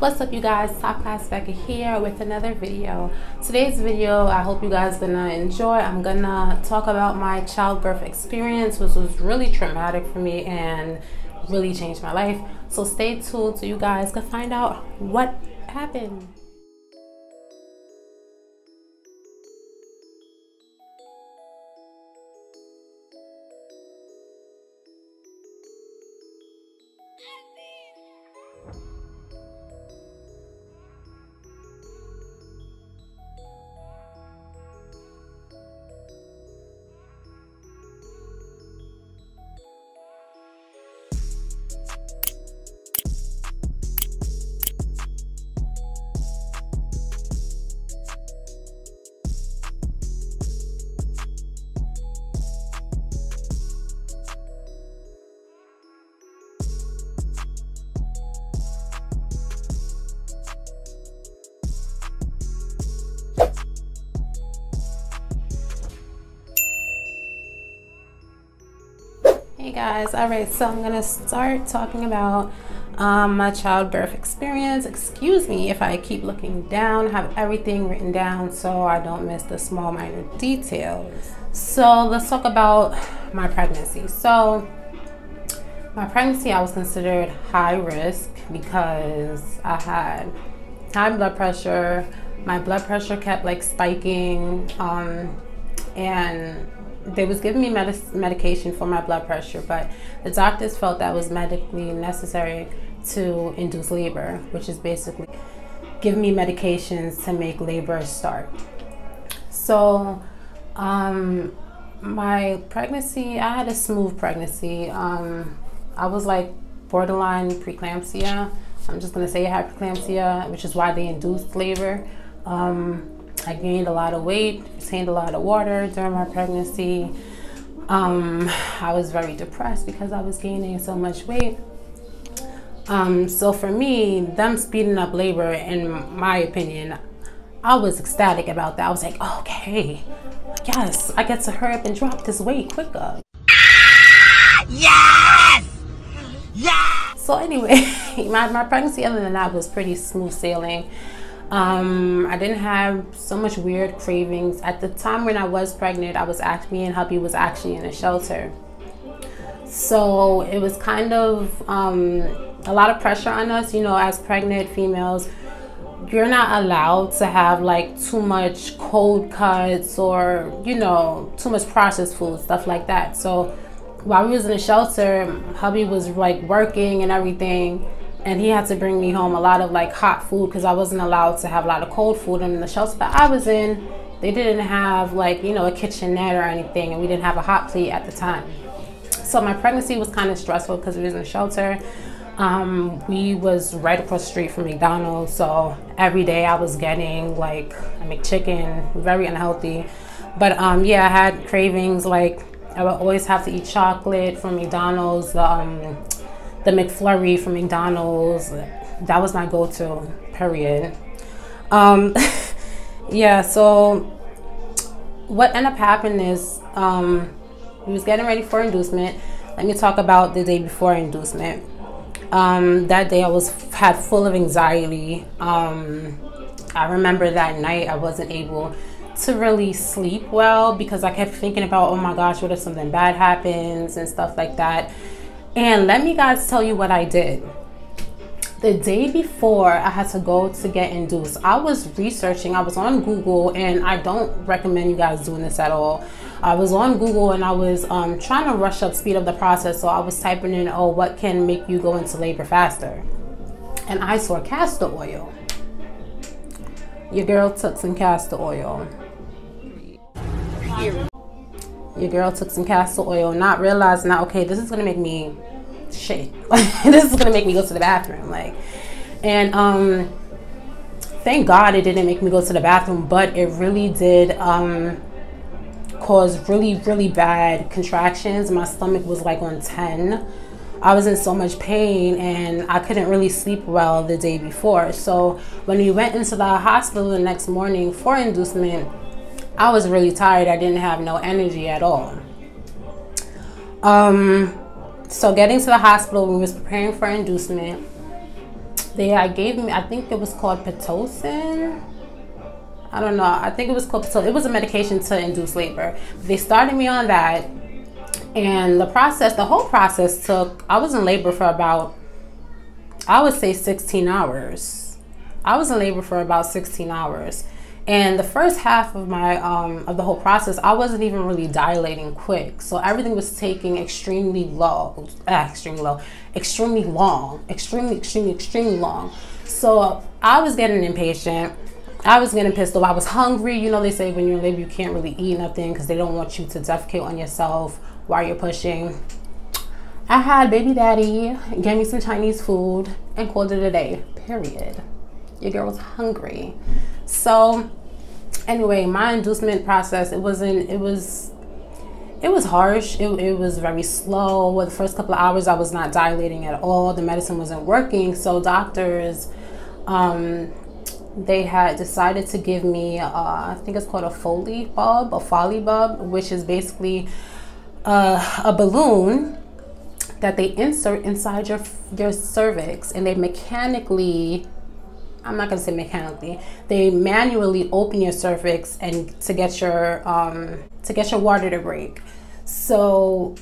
What's up, you guys? Top Class Becca here with another video. Today's video, I hope you guys gonna enjoy. I'm gonna talk about my childbirth experience, which was really traumatic for me and really changed my life. So stay tuned so you guys can find out what happened. Hey guys, alright, so I'm gonna start talking about my childbirth experience. Excuse me if I keep looking down. I have everything written down so I don't miss the small minor details. So let's talk about my pregnancy. So my pregnancy, I was considered high risk because I had high blood pressure. My blood pressure kept like spiking, and they was giving me medication for my blood pressure, but the doctors felt that was medically necessary to induce labor, which is basically give me medications to make labor start. So my pregnancy, I had a smooth pregnancy. I was like borderline preeclampsia. I'm just gonna say I had preeclampsia, which is why they induced labor. I gained a lot of weight, retained a lot of water during my pregnancy. I was very depressed because I was gaining so much weight. So for me, them speeding up labor, in my opinion, I was ecstatic about that. I was like, oh, okay, yes, I get to hurry up and drop this weight quicker. Yes! Yes! So anyway, my pregnancy, other than that, was pretty smooth sailing. I didn't have so much weird cravings. At the time when I was pregnant, me and hubby was actually in a shelter. So it was kind of a lot of pressure on us, you know, as pregnant females. You're not allowed to have like too much cold cuts or, you know, too much processed food, stuff like that. So while we was in the shelter, hubby was like working and everything, and he had to bring me home a lot of like hot food because I wasn't allowed to have a lot of cold food. And in the shelter that I was in, they didn't have like, you know, a kitchenette or anything, and we didn't have a hot plate at the time. So my pregnancy was kind of stressful because we was in a shelter. We was right across the street from McDonald's, so every day I was getting like a McChicken, very unhealthy. But yeah, I had cravings. Like I would always have to eat chocolate from McDonald's, the McFlurry from McDonald's. That was my go-to, period. Yeah, so what ended up happening is we was getting ready for inducement. Let me talk about the day before inducement. That day I had full of anxiety. I remember that night I wasn't able to really sleep well because I kept thinking about, oh my gosh, what if something bad happens and stuff like that. And let me guys tell you what I did. The day before I had to go to get induced, I was researching. I was on Google, and I don't recommend you guys doing this at all. I was on Google and I was trying to speed up the process. So I was typing in, oh, what can make you go into labor faster? And I saw castor oil. Your girl took some castor oil. Your girl took some castor oil, not realizing that, okay, this is gonna make me shit. This is gonna make me go to the bathroom, like. And thank God it didn't make me go to the bathroom, but it really did cause really bad contractions. My stomach was like on 10. I was in so much pain and I couldn't really sleep well the day before. So when we went into the hospital the next morning for inducement, I was really tired. I didn't have no energy at all. So getting to the hospital, we was preparing for inducement. They gave me, I think it was called Pitocin. I don't know. I think it was called Pitocin. It was a medication to induce labor. They started me on that. And the whole process took, I was in labor for about, I would say 16 hours. I was in labor for about 16 hours. And the first half of my, of the whole process, I wasn't even really dilating quick. So everything was taking extremely long. Extremely long. So I was getting impatient. I was getting pissed off. I was hungry. You know, they say when you're in labor, you can't really eat nothing because they don't want you to defecate on yourself while you're pushing. I had baby daddy get me some Chinese food and called it a day, period. Your girl was hungry. So anyway, my inducement process, it was harsh. It was very slow. The first couple of hours I was not dilating at all. The medicine wasn't working. So doctors, they had decided to give me, I think it's called a Foley bulb, which is basically a balloon that they insert inside your cervix, and they mechanically, I'm not gonna say mechanically, they manually open your cervix and to get your water to break. So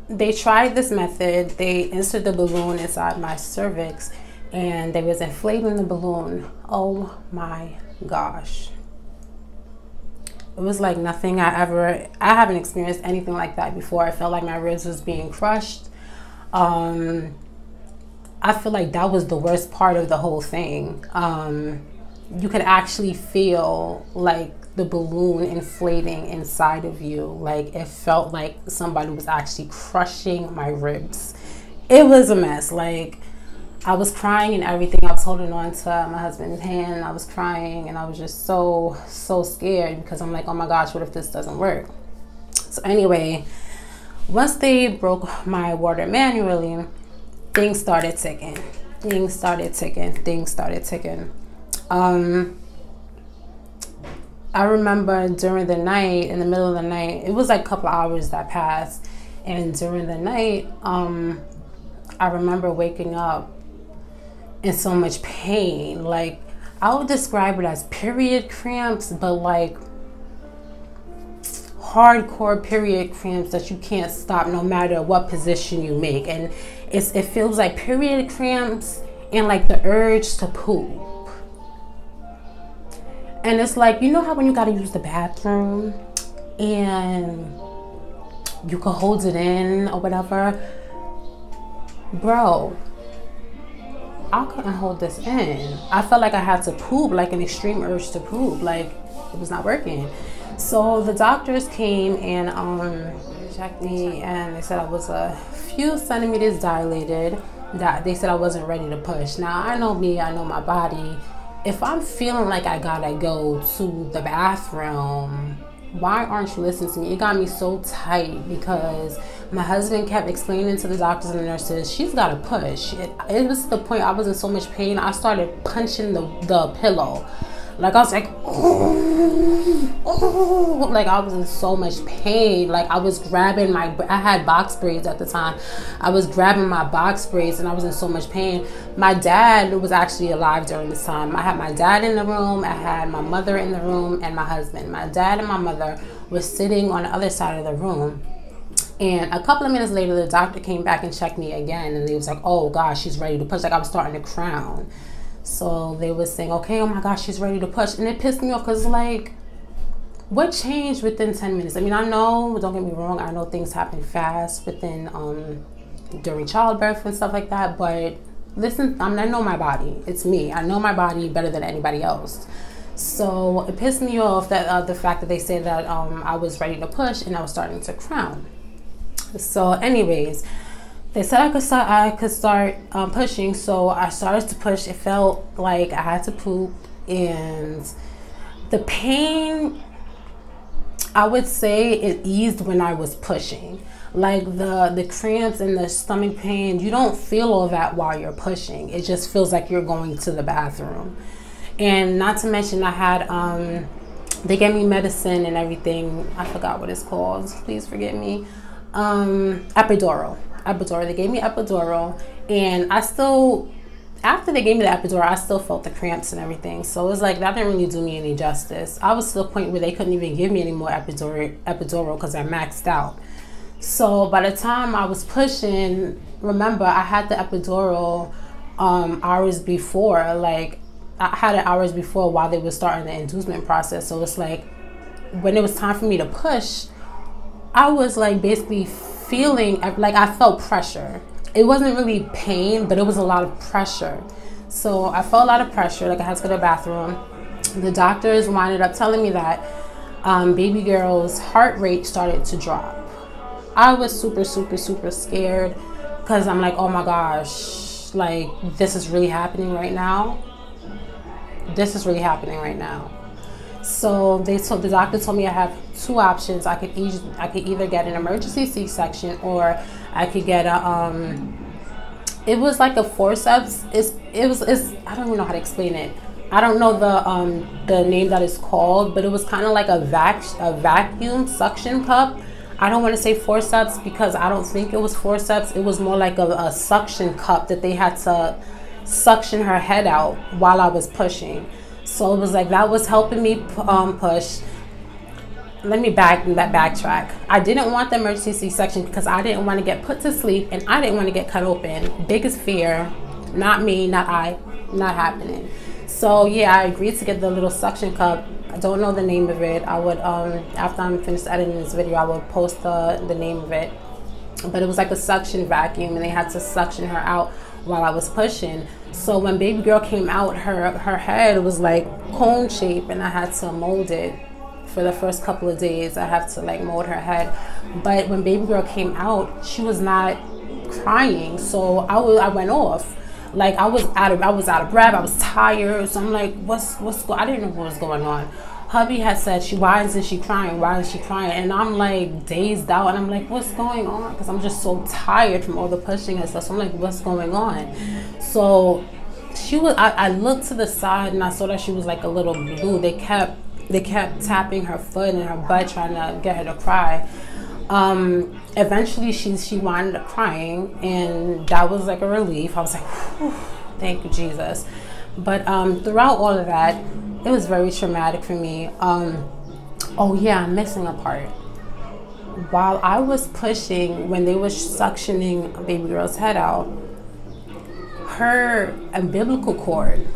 they tried this method. They inserted the balloon inside my cervix, and they was inflating the balloon. Oh my gosh. It was like nothing I haven't experienced anything like that before. I felt like my ribs was being crushed. I feel like that was the worst part of the whole thing. You could actually feel like the balloon inflating inside of you. Like it felt like somebody was actually crushing my ribs. It was a mess. Like I was crying and everything. I was holding on to my husband's hand and I was crying, and I was just so scared because I'm like, oh my gosh, what if this doesn't work? So anyway, once they broke my water manually, things started ticking. I remember during the night, in the middle of the night, it was like a couple hours that passed, and during the night, I remember waking up in so much pain. Like I would describe it as period cramps, but like hardcore period cramps that you can't stop no matter what position you make. And it feels like period cramps and like the urge to poop. And it's like, you know how when you gotta use the bathroom and you can hold it in or whatever? Bro, I couldn't hold this in. I felt like I had to poop, like an extreme urge to poop. Like it was not working. So the doctors came and checked me, and they said I was a few centimeters dilated. That they said I wasn't ready to push. Now I know me, I know my body. If I'm feeling like I gotta go to the bathroom, why aren't you listening to me? It got me so tight because my husband kept explaining to the doctors and the nurses, she's gotta push. It was to the point I was in so much pain, I started punching the pillow. Like I was like, oh, like I was in so much pain. Like I was grabbing I had box braids at the time. I was grabbing my box braids and I was in so much pain. My dad was actually alive during this time. I had my dad in the room, I had my mother in the room, and my husband. My dad and my mother were sitting on the other side of the room. And a couple of minutes later, the doctor came back and checked me again, and they was like, oh gosh, she's ready to push. Like I was starting to crown. So they were saying, okay, oh my gosh, she's ready to push. And it pissed me off because like, what changed within 10 minutes? I mean, I know, don't get me wrong, I know things happen fast within, during childbirth and stuff like that. But listen, I know my body. It's me. I know my body better than anybody else. So it pissed me off that the fact that they said that I was ready to push and I was starting to crown. So anyways, they said I could start pushing, so I started to push. It felt like I had to poop, and the pain, I would say it eased when I was pushing. Like the cramps and the stomach pain, you don't feel all that while you're pushing. It just feels like you're going to the bathroom. And not to mention I had, they gave me medicine and everything. I forgot what it's called. Please forgive me. Epidural. They gave me epidural, and I still, after they gave me the epidural, I still felt the cramps and everything. So it was like, that didn't really do me any justice. I was to the point where they couldn't even give me any more epidural because I maxed out. So by the time I was pushing, remember, I had the epidural hours before. Like, I had it hours before while they were starting the inducement process. So it's like, when it was time for me to push, I was like basically feeling like I felt pressure. It wasn't really pain, but it was a lot of pressure. So I felt a lot of pressure, like I had to go to the bathroom. The doctors winded up telling me that baby girl's heart rate started to drop. I was super scared because I'm like, oh my gosh, like this is really happening right now. This is really happening right now. So the doctor told me I have two options. I could either get an emergency C-section, or I could get a it was like a forceps. It was I don't even know how to explain it. I don't know the name that it's called, but it was kind of like a vacuum suction cup. I don't want to say forceps because I don't think it was forceps. It was more like a suction cup that they had to suction her head out while I was pushing. So it was like that was helping me push. Let me backtrack. I didn't want the emergency C-section because I didn't want to get put to sleep and I didn't want to get cut open. Biggest fear, not me, not happening. So yeah, I agreed to get the little suction cup. I don't know the name of it. I would after I'm finished editing this video, I will post the name of it. But it was like a suction vacuum, and they had to suction her out while I was pushing. So when baby girl came out, her head was like cone shape, and I had to mold it. For the first couple of days, I have to like mold her head. But when baby girl came out, she was not crying, so I went off. Like I was out of breath. I was tired. So I'm like, I didn't know what was going on. Hubby had said, why isn't she crying? Why isn't she crying? And I'm like dazed out, and I'm like, what's going on? Because I'm just so tired from all the pushing and stuff. So I'm like, what's going on? So she was. I looked to the side and I saw that she was like a little blue. They kept tapping her foot and her butt, trying to get her to cry. Eventually she wound up crying, and that was like a relief. I was like, whew, thank you, Jesus. But throughout all of that, it was very traumatic for me. Oh yeah, I'm missing a part. While I was pushing, when they were suctioning baby girl's head out, her umbilical cord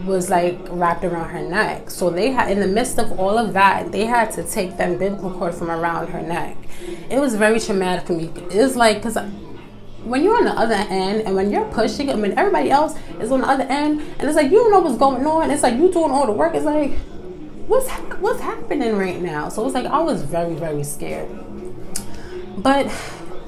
was like wrapped around her neck. So they had, in the midst of all of that, they had to take the umbilical cord from around her neck. It was very traumatic for me. It was like, because when you're on the other end and when you're pushing, I mean, everybody else is on the other end, and it's like, you don't know what's going on. It's like you doing all the work. It's like, what's happening right now? So it was like, I was very scared. But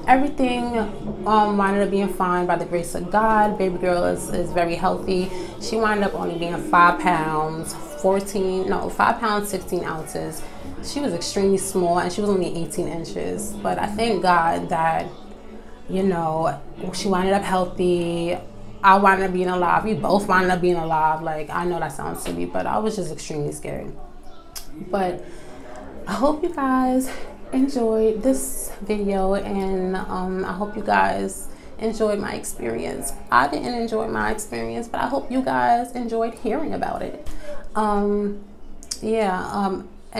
everything wound up being fine by the grace of God. Baby girl is very healthy. She wound up only being 5 pounds, 5 pounds, 16 ounces. She was extremely small, and she was only 18 inches. But I thank God that, you know, she wound up healthy. I wound up being alive. We both wound up being alive. Like, I know that sounds silly, but I was just extremely scared. But I hope you guys enjoyed this video, and I hope you guys enjoyed my experience. I didn't enjoy my experience, but I hope you guys enjoyed hearing about it. And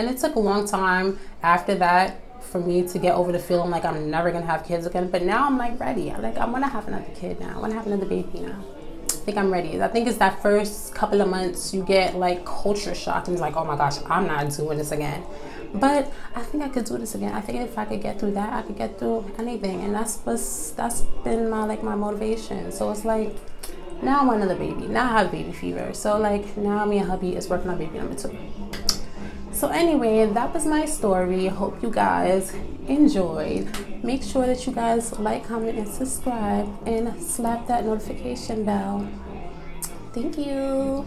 it took a long time after that for me to get over the feeling like I'm never gonna have kids again. But now I'm like ready. Like, I want to have another kid now. I want to have another baby now. I think I'm ready. I think it's that first couple of months you get like culture shock, and it's like, oh my gosh, I'm not doing this again. But I think I could do this again. I think if I could get through that, I could get through anything. And that's been my motivation. So it's like, now I want another baby. Now I have baby fever. So like, now me and hubby is working on baby number 2. So anyway, that was my story. Hope you guys enjoyed. Make sure that you guys like, comment, and subscribe, and slap that notification bell. Thank you.